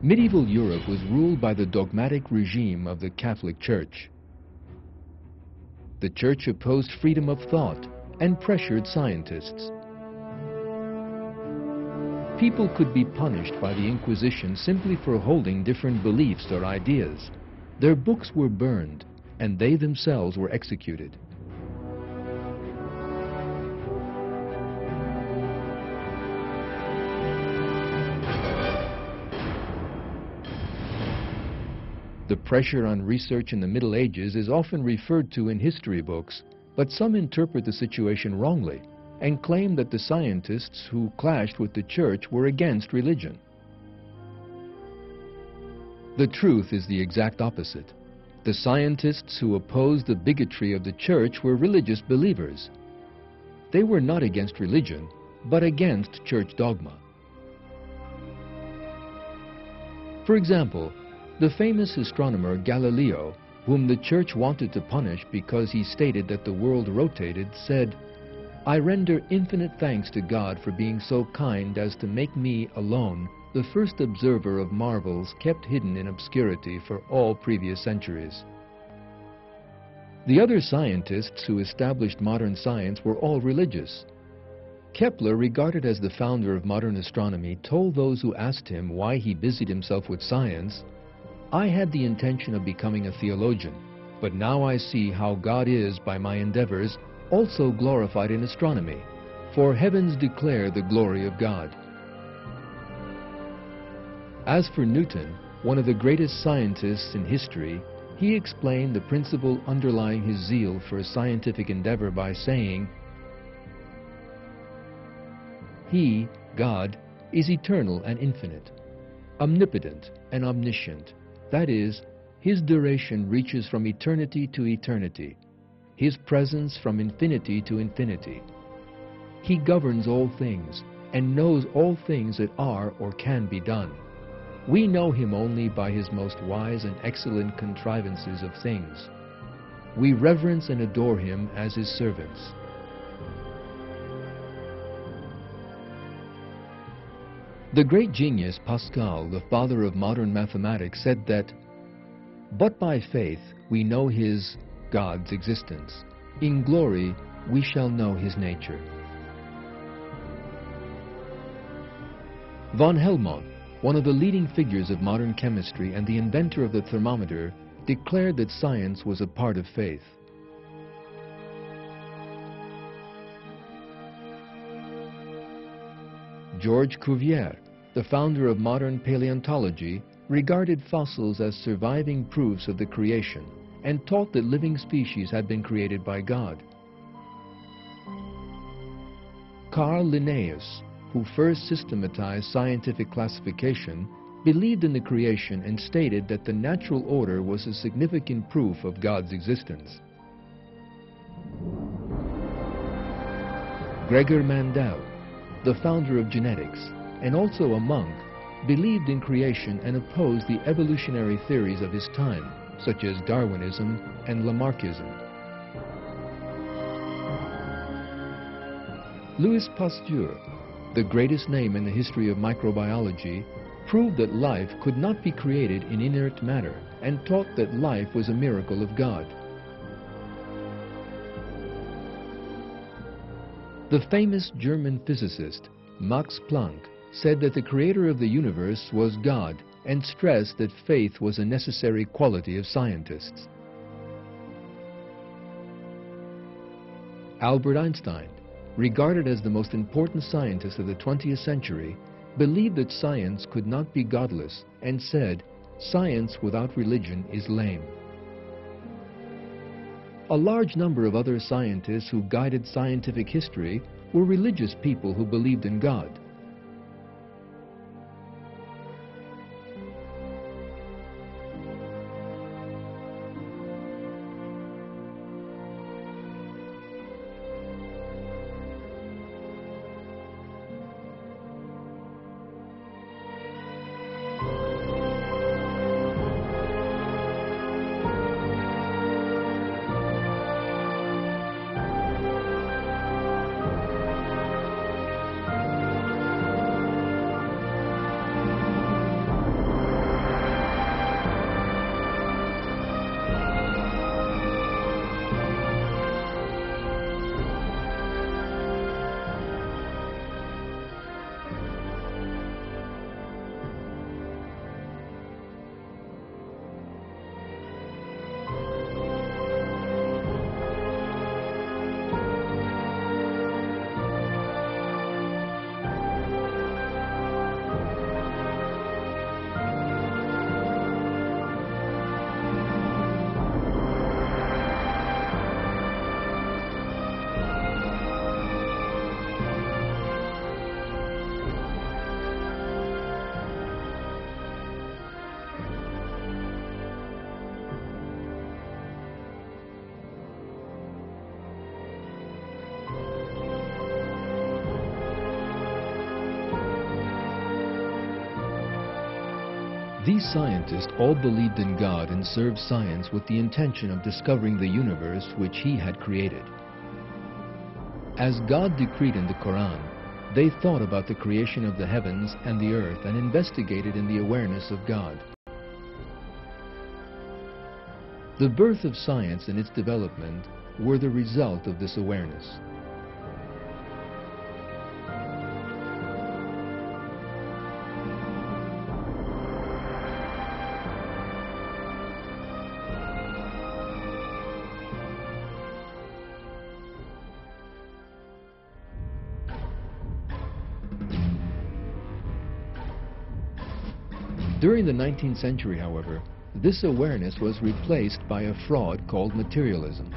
Medieval Europe was ruled by the dogmatic regime of the Catholic Church. The Church opposed freedom of thought and pressured scientists. People could be punished by the Inquisition simply for holding different beliefs or ideas. Their books were burned, and they themselves were executed. The pressure on research in the Middle Ages is often referred to in history books, but some interpret the situation wrongly and claim that the scientists who clashed with the Church were against religion. The truth is the exact opposite. The scientists who opposed the bigotry of the Church were religious believers. They were not against religion, but against Church dogma. For example, the famous astronomer Galileo, whom the Church wanted to punish because he stated that the world rotated, said, "I render infinite thanks to God for being so kind as to make me alone the first observer of marvels kept hidden in obscurity for all previous centuries." The other scientists who established modern science were all religious. Kepler, regarded as the founder of modern astronomy, told those who asked him why he busied himself with science, "I had the intention of becoming a theologian, but now I see how God is, by my endeavors, also glorified in astronomy, for heavens declare the glory of God." As for Newton, one of the greatest scientists in history, he explained the principle underlying his zeal for a scientific endeavor by saying, "He, God, is eternal and infinite, omnipotent and omniscient. That is, His duration reaches from eternity to eternity, His presence from infinity to infinity. He governs all things and knows all things that are or can be done. We know Him only by His most wise and excellent contrivances of things. We reverence and adore Him as His servants." The great genius Pascal, the father of modern mathematics, said that, "But by faith we know His, God's, existence. In glory we shall know His nature." Von Helmont, one of the leading figures of modern chemistry and the inventor of the thermometer, declared that science was a part of faith. George Cuvier, the founder of modern paleontology, regarded fossils as surviving proofs of the creation and taught that living species had been created by God. Carl Linnaeus, who first systematized scientific classification, believed in the creation and stated that the natural order was a significant proof of God's existence. Gregor Mendel, the founder of genetics, and also a monk, believed in creation and opposed the evolutionary theories of his time, such as Darwinism and Lamarckism. Louis Pasteur, the greatest name in the history of microbiology, proved that life could not be created in inert matter and taught that life was a miracle of God. The famous German physicist Max Planck said that the creator of the universe was God and stressed that faith was a necessary quality of scientists. Albert Einstein, regarded as the most important scientist of the 20th century, believed that science could not be godless and said, "Science without religion is lame." A large number of other scientists who guided scientific history were religious people who believed in God. These scientists all believed in God and served science with the intention of discovering the universe which He had created. As God decreed in the Qur'an, they thought about the creation of the heavens and the earth and investigated in the awareness of God. The birth of science and its development were the result of this awareness. During the 19th century, however, this awareness was replaced by a fraud called materialism.